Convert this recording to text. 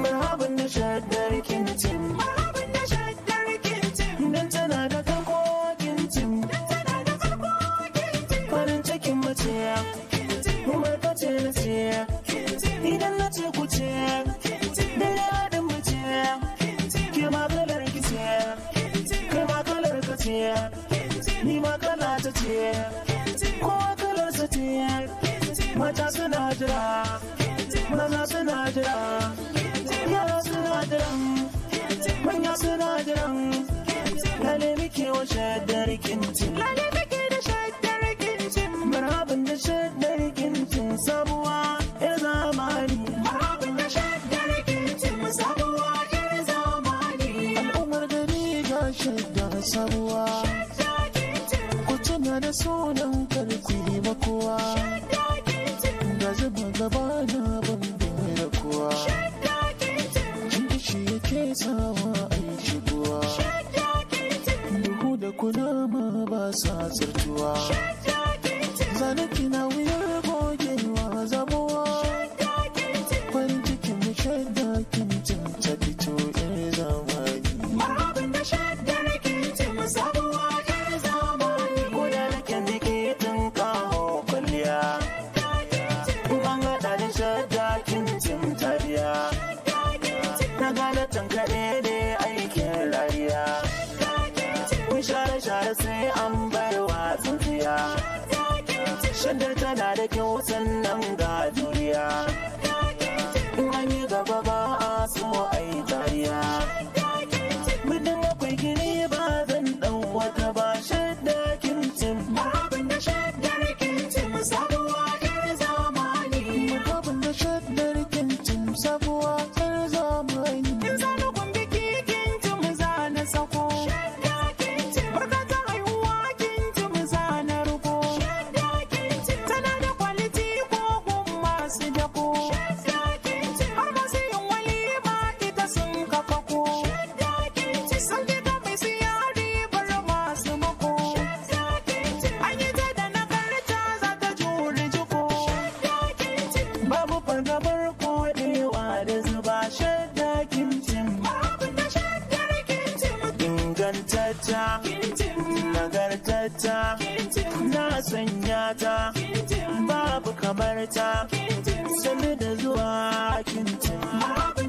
marhaban da shaddar kintim, marhaban da shaddar kintim, dan tana da karko kintim, dan tana da karko kintim, farin cikin mace kintim, umar ka ce na ce kintim, idan na ce ku ce kintim, dare haɗin mace kintim, ke ma kalar ki ce kintim, kai ma kalar ka ce kintim, ni ma kala ta ce kintim, kowa kalar sa ce kintim, mata suna jira maza suna jira yara suna jiran manya suna jiran lale muke wa shaddar kintin lale muke da shaddar kintim, marhaban da shaddar kintin sabuwa ya zamani marhaban da shaddar kintim, sabuwa yar zamani, al'ummar gari ga shadda sabuwa shaddar kintim, ku tuna da sunan karfi makowa shaddar kintim, ga zuba gaba na ban da kowa shaddar kintim, shi yake sawa a yi shigowa shaddar kintim, duhu da kunama ba sa tsirtuwa shaddar kintim, zanaki na wuyar gogewa zamuwa shaddar kintim, farin cikin mu shaida kintin ta fito yar zamani marhaban da shaddar kintim, sabuwa yar zamani, ko da nake nake tun kawo kwalliya shaddar kintim, in an haɗa da shaida kintin ta biya shaddar kintim, na gane tankaɗe ne aikin rariya shaddar kintim, kun share-share sai an bar wa tsintsiya shaddar kintim, shaddar tana da kyau sannan ga juriya shaddar kintim, in an yi gaba ba a so a yi dariya shaddar kintim, muddin akwai gini ba zan ɗau wata ba shadda kintin marhaban da shaddar kintim, sabuwa yar zamani, marhaban da shaddar kintin sabuwa yar zamani in zana biki kintim, zana sako, shaddar kintim, barkatar haihuwa kintim, zana ruko, shaddar kintim, tana da kwaliti ko gun masu dako, shaddar kintim, har masu yin walima ita sun kafa ko, shaddar kintim, sun fita mai siya ribar masu mako, shaddar kintim, an yi ta da nagarta za ta jure jiko, shaddar kintim, babu fargabar koɗewa da zuba shadda kintin marhaban da shaddar kintim, ingantacca kintim, nagartacca kintim, na sanya ta kintim, babu kamar ta kintim, sani da zuwa kintin marhaban